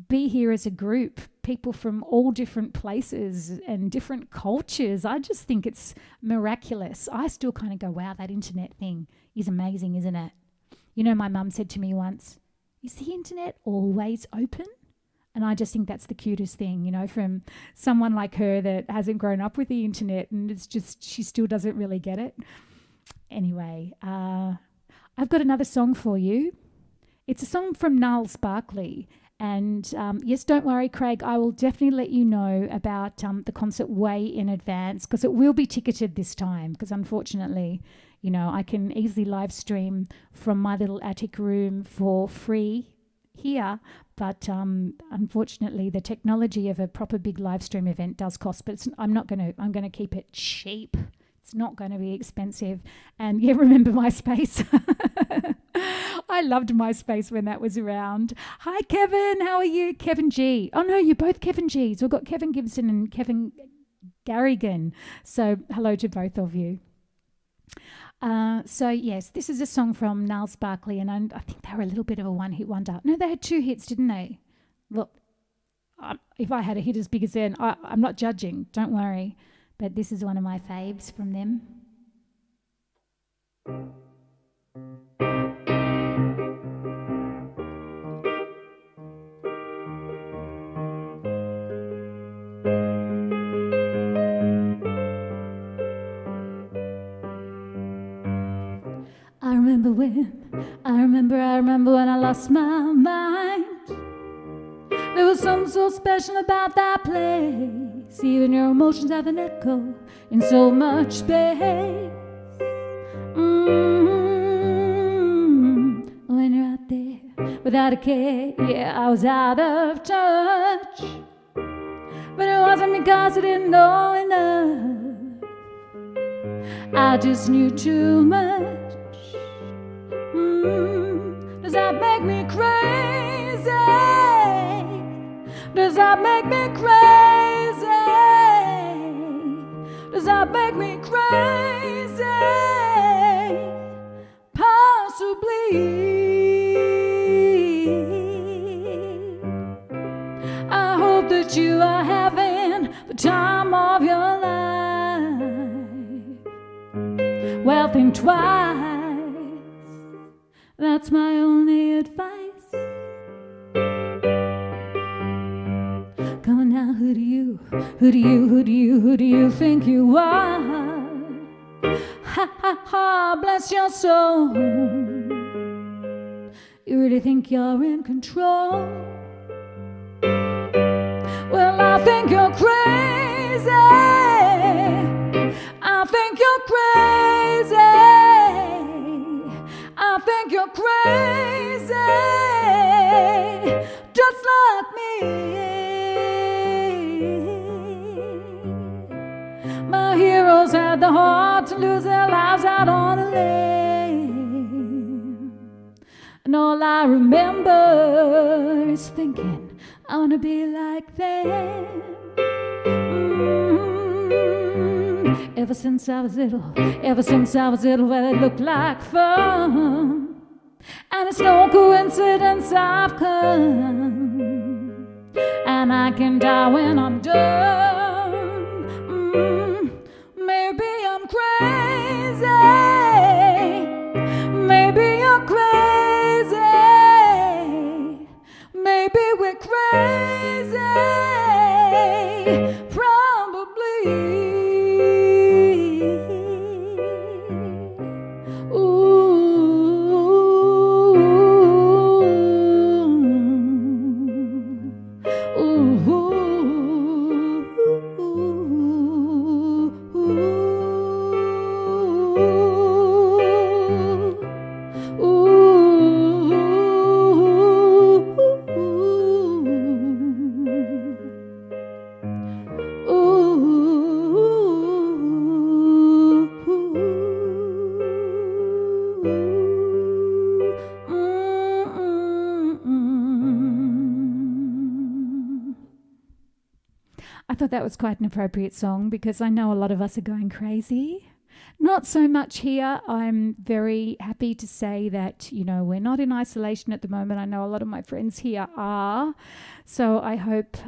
be here as a group, people from all different places and different cultures. I just think it's miraculous. I still kind of go, wow, that internet thing is amazing, isn't it? My mum said to me once, is the internet always open? And I just think that's the cutest thing, from someone like her that hasn't grown up with the internet, and it's just, she still doesn't really get it. Anyway, I've got another song for you. It's a song from Niles Barkley. And yes, don't worry, Craig. I will definitely let you know about the concert way in advance, because it will be ticketed this time. Because unfortunately, I can easily live stream from my little attic room for free here. But unfortunately, the technology of a proper big live stream event does cost. But I'm going to keep it cheap. It's not going to be expensive. And yeah, remember MySpace? I loved MySpace when that was around. Hi, Kevin. How are you? Kevin G. Oh, no, you're both Kevin Gs. We've got Kevin Gibson and Kevin Garrigan. So hello to both of you. So yes, this is a song from Niles Barkley, and I think they were a little bit of a one-hit wonder. No, they had 2 hits, didn't they? Look, if I had a hit as big as them, I'm not judging. Don't worry. But this is one of my faves from them. I remember when I lost my mind. There was something so special about that place. Even your emotions have an echo in so much space. When you're out there without a care, yeah, I was out of touch. But it wasn't because I didn't know enough. I just knew too much. Does that make me crazy? Does that make me crazy? Does that make me crazy? Possibly. I hope that you are having the time of your life. Well, think twice. That's my only advice. Come on now, who do you think you are? Ha ha ha, bless your soul. You really think you're in control? Well, I think you're crazy. I think you're crazy. I think you're crazy, just like me. My heroes had the heart to lose their lives out on a lane. And all I remember is thinking, I want to be like them. Ever since I was little, well, it looked like fun. And it's no coincidence I've come. And I can die when I'm done. Maybe I'm crazy. Maybe you're crazy. Maybe we're crazy. Probably. I thought that was quite an appropriate song because I know a lot of us are going crazy. Not so much here. I'm very happy to say that, we're not in isolation at the moment. I know a lot of my friends here are. So I hope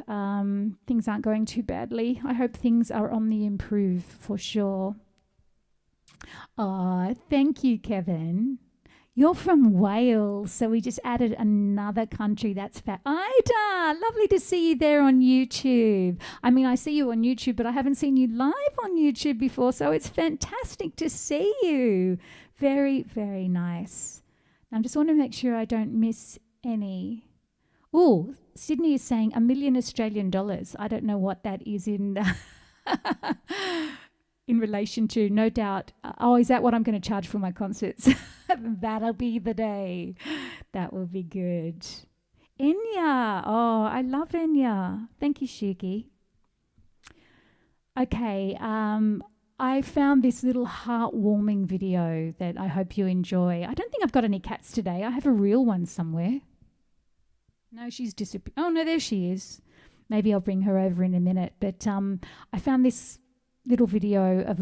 things aren't going too badly. I hope things are on the improve for sure. Oh, thank you, Kevin. You're from Wales, so we just added another country. That's Ida, lovely to see you there on YouTube. I mean, I see you on YouTube, but I haven't seen you live on YouTube before, so it's fantastic to see you. Very, very nice. I just want to make sure I don't miss any. Oh, Sydney is saying $1 million Australian dollars. I don't know what that is in in relation to, no doubt. Oh, is that what I'm going to charge for my concerts? That'll be the day. That will be good. Enya. Oh, I love Enya. Thank you, Shuki. Okay, I found this little heartwarming video that I hope you enjoy. I don't think I've got any cats today. I have a real one somewhere. No, she's disappeared. Oh, no, there she is. Maybe I'll bring her over in a minute. But I found this little video of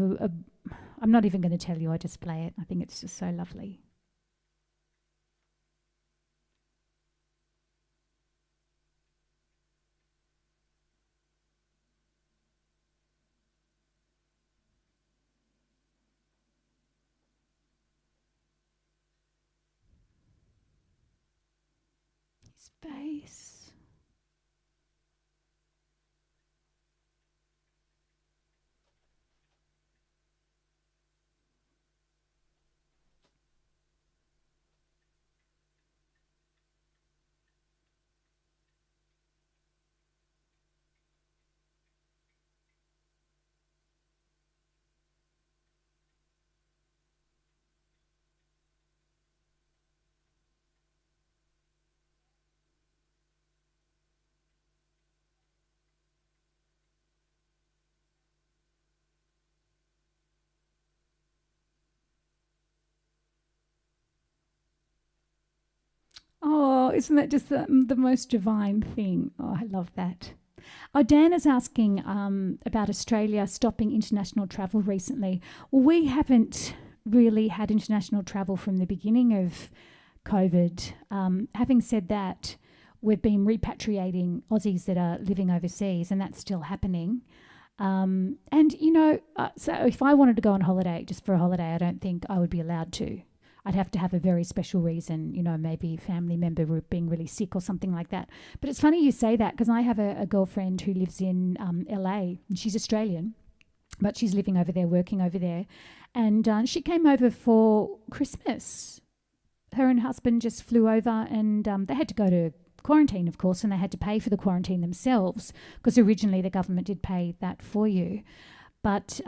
I'm not even going to tell you. I just play it. I think it's just so lovely. His face. Oh, isn't that just the most divine thing? Oh, I love that. Oh, Dan is asking about Australia stopping international travel recently. Well, we haven't really had international travel from the beginning of COVID. Having said that, we've been repatriating Aussies that are living overseas, and that's still happening. And, you know, so if I wanted to go on holiday, just for a holiday, I don't think I would be allowed to. I'd have to have a very special reason, you know, maybe a family member being really sick or something like that. But it's funny you say that, because I have a girlfriend who lives in LA, and she's Australian, but she's living over there, working over there. And she came over for Christmas. Her and husband just flew over, and they had to go to quarantine, of course, and they had to pay for the quarantine themselves, because originally the government did pay that for you. But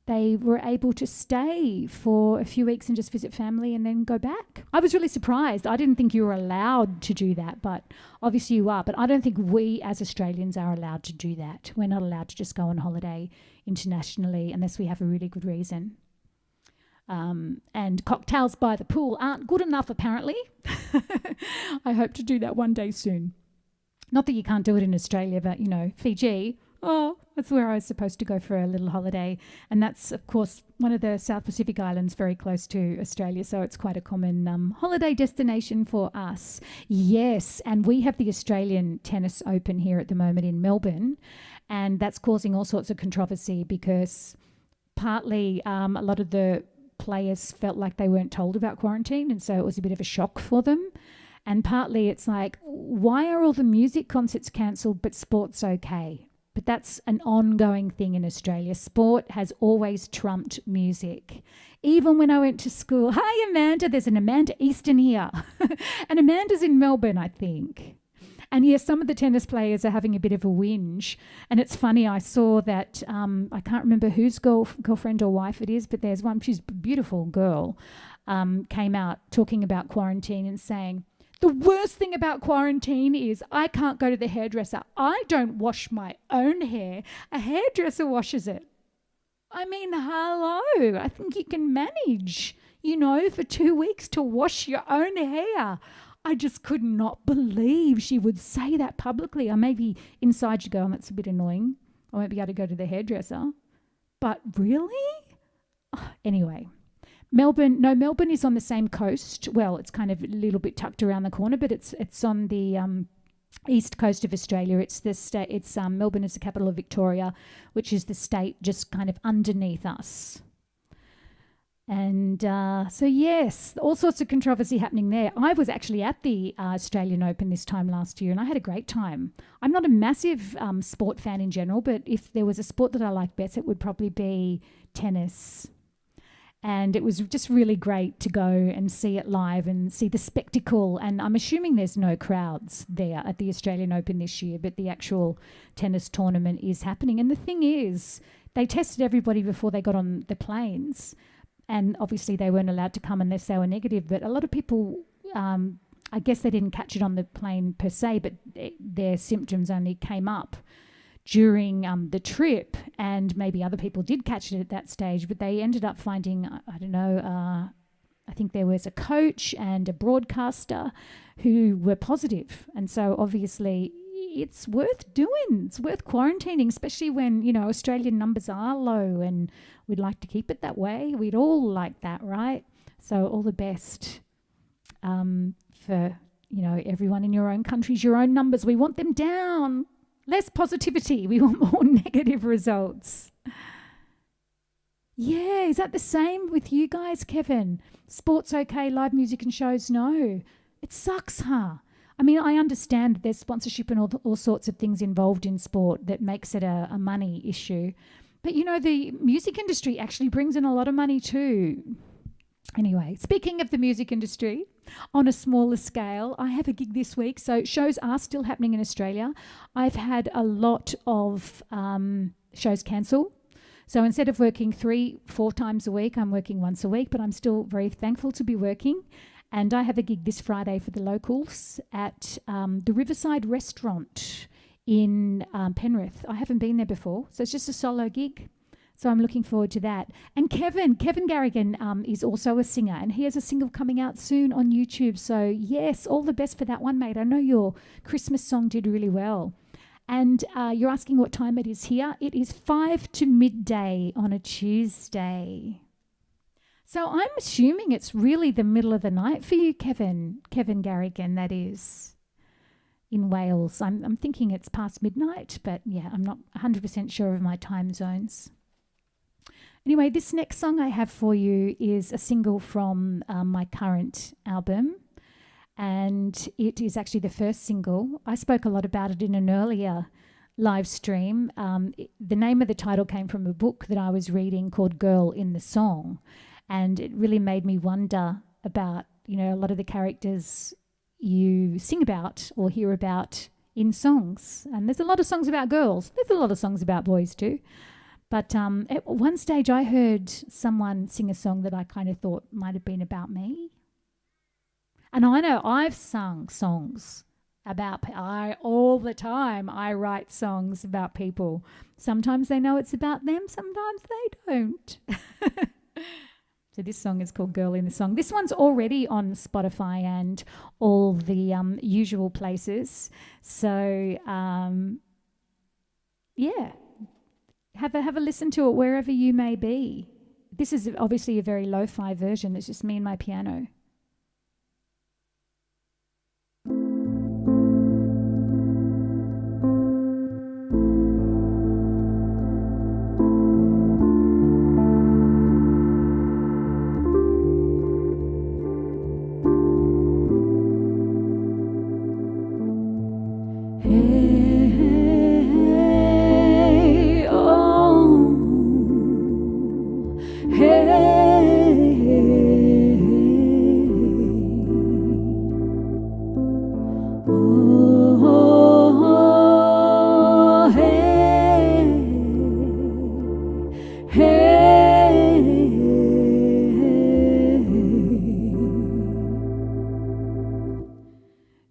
they were able to stay for a few weeks and just visit family and then go back. I was really surprised. I didn't think you were allowed to do that, but obviously you are. But I don't think we as Australians are allowed to do that. We're not allowed to just go on holiday internationally unless we have a really good reason. And cocktails by the pool aren't good enough, apparently. I hope to do that one day soon. Not that you can't do it in Australia, but, you know, Fiji, oh, that's where I was supposed to go for a little holiday. And that's, of course, one of the South Pacific islands very close to Australia. So it's quite a common holiday destination for us. Yes, and we have the Australian Tennis Open here at the moment in Melbourne. And that's causing all sorts of controversy because partly a lot of the players felt like they weren't told about quarantine. And so it was a bit of a shock for them. And partly it's like, why are all the music concerts cancelled but sport's okay? But that's an ongoing thing in Australia. Sport has always trumped music. Even when I went to school. Hi, Amanda. There's an Amanda Easton here. And Amanda's in Melbourne, I think. And yes, some of the tennis players are having a bit of a whinge. And it's funny, I saw that, I can't remember whose girlfriend or wife it is, but there's one, she's a beautiful girl, came out talking about quarantine and saying, the worst thing about quarantine is I can't go to the hairdresser. I don't wash my own hair. A hairdresser washes it. I mean, hello. I think you can manage, you know, for 2 weeks to wash your own hair. I just could not believe she would say that publicly. Or maybe inside you go, that's a bit annoying. I won't be able to go to the hairdresser. But really? Oh, anyway. Melbourne is on the same coast. Well, it's kind of a little bit tucked around the corner, but it's on the east coast of Australia. It's the state. It's Melbourne is the capital of Victoria, which is the state just kind of underneath us. And so yes, all sorts of controversy happening there. I was actually at the Australian Open this time last year, and I had a great time. I'm not a massive sport fan in general, but if there was a sport that I like best, it would probably be tennis. And it was just really great to go and see it live and see the spectacle. And I'm assuming there's no crowds there at the Australian Open this year, but the actual tennis tournament is happening. And the thing is, they tested everybody before they got on the planes. And obviously they weren't allowed to come unless they were negative. But a lot of people, I guess they didn't catch it on the plane per se, but their symptoms only came up during the trip, and maybe other people did catch it at that stage, but they ended up finding, I don't know, I think there was a coach and a broadcaster who were positive. And so obviously it's worth doing. It's worth quarantining, especially when, you know, Australian numbers are low, and we'd like to keep it that way. We'd all like that, right? So all the best for, you know, everyone in your own countries, your own numbers. We want them down. Less positivity. We want more negative results. Yeah, is that the same with you guys, Kevin? Sports okay, live music and shows no. It sucks, huh? I mean, I understand there's sponsorship and all sorts of things involved in sport that makes it a money issue. But, you know, the music industry actually brings in a lot of money too. Anyway, speaking of the music industry, on a smaller scale, I have a gig this week. So shows are still happening in Australia. I've had a lot of shows cancel. So instead of working 3-4 times a week, I'm working once a week, but I'm still very thankful to be working. And I have a gig this Friday for the locals at the Riverside Restaurant in Penrith. I haven't been there before, so it's just a solo gig. So I'm looking forward to that. And Kevin Garrigan is also a singer, and he has a single coming out soon on YouTube. So yes, all the best for that one, mate. I know your Christmas song did really well. And you're asking what time it is here. It is 5 to midday on a Tuesday. So I'm assuming it's really the middle of the night for you, Kevin Garrigan, that is, in Wales. I'm thinking it's past midnight, but yeah, I'm not 100% sure of my time zones. Anyway, this next song I have for you is a single from my current album, and it is actually the first single. I spoke a lot about it in an earlier live stream. The name of the title came from a book that I was reading called Girl in the Song, and it really made me wonder about, you know, a lot of the characters you sing about or hear about in songs. And there's a lot of songs about girls. There's a lot of songs about boys too. But at one stage I heard someone sing a song that I kind of thought might have been about me. And I know I've sung songs about, all the time I write songs about people. Sometimes they know it's about them, sometimes they don't. So this song is called Girl in the Song. This one's already on Spotify and all the usual places. So, yeah. Have a listen to it wherever you may be. This is obviously a very lo-fi version. It's just me and my piano.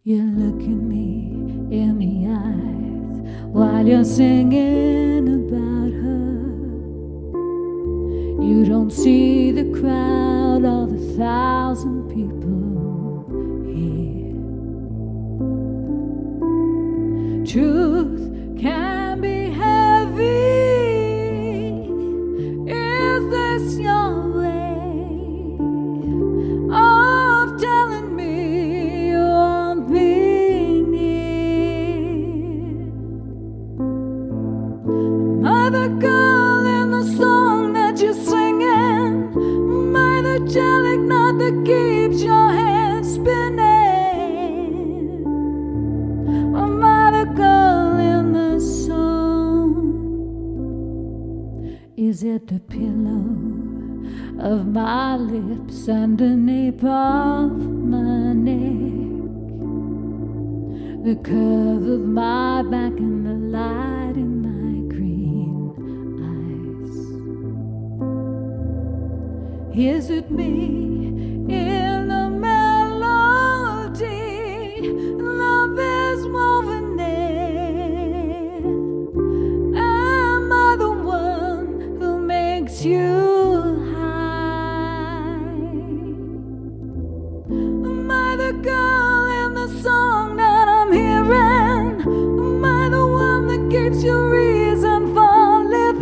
You look at me in the eyes while you're singing about her. You don't see the crowd of 1,000 people here. Truth can be heavy. Is this your way of telling me you want me near? Am I the girl in the song that you're singing? Am I the jelly knot that keeps your head spinning? Am I the girl in the song? Is it the pillow of my lips and the nape of my neck, the curve of my back and the light in my green eyes. Is it me in the melody love is woven there? Am I the one who makes you the girl in the song that I'm hearing? Am I the one that gives you reason for living?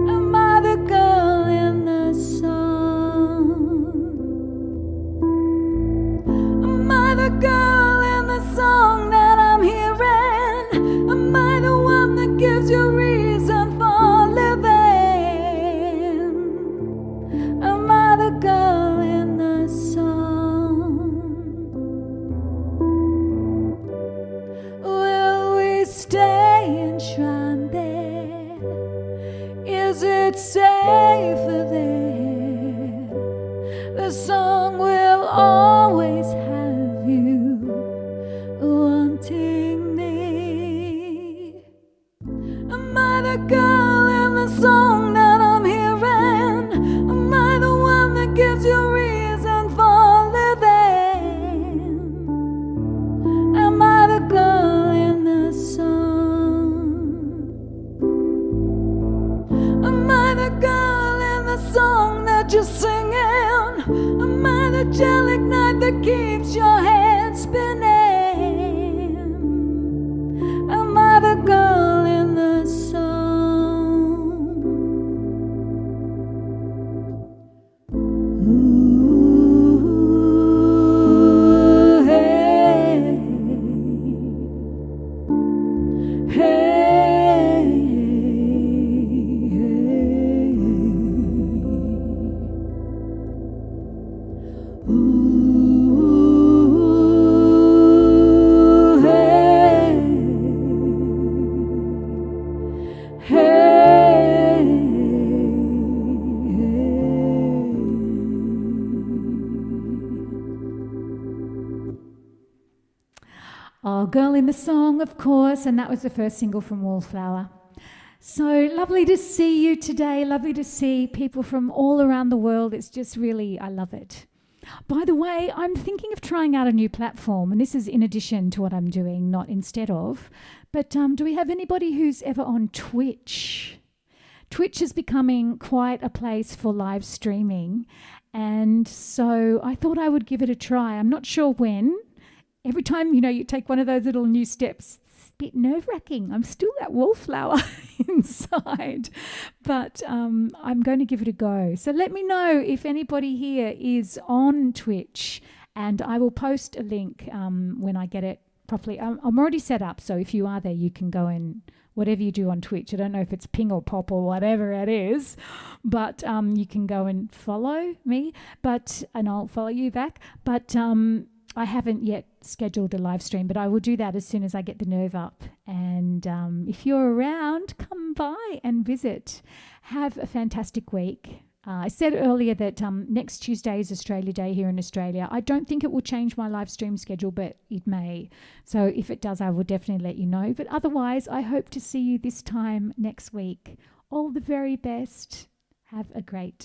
Am I the girl in the song? Am I the girl in the song that I'm hearing? Am I the one that gives you reason for living? Am I the girl in the song? Will we stay enshrined there? Is it safer there? The song will always have you wanting me. Am I the girl in the song that I'm hearing? Am I the one that gives you reason for living? Am I the girl in the song? Am I the girl in the song that you're singing? Am I the angelic night that keeps your head spinning? Am I the girl in the song? Ooh, hey, hey, hey. Ooh, hey, hey, Oh, Girl in the Song, of course, and that was the first single from Wallflower. So lovely to see you today, lovely to see people from all around the world. It's just really, I love it. By the way, I'm thinking of trying out a new platform, and this is in addition to what I'm doing, not instead of. But do we have anybody who's ever on Twitch? Twitch is becoming quite a place for live streaming, and so I thought I would give it a try. I'm not sure when. Every time, you take one of those little new steps, it's a bit nerve-wracking. I'm still that wallflower inside, but I'm going to give it a go. So let me know if anybody here is on Twitch, and I will post a link when I get it properly. I'm already set up, so if you are there, you can go and whatever you do on Twitch. I don't know if it's ping or pop or whatever it is, but you can go and follow me, and I'll follow you back. But I haven't yet scheduled a live stream, but I will do that as soon as I get the nerve up. And if you're around, come by and visit. Have a fantastic week. I said earlier that next Tuesday is Australia Day here in Australia. I don't think it will change my live stream schedule, but it may. So if it does, I will definitely let you know. But otherwise, I hope to see you this time next week. All the very best. Have a great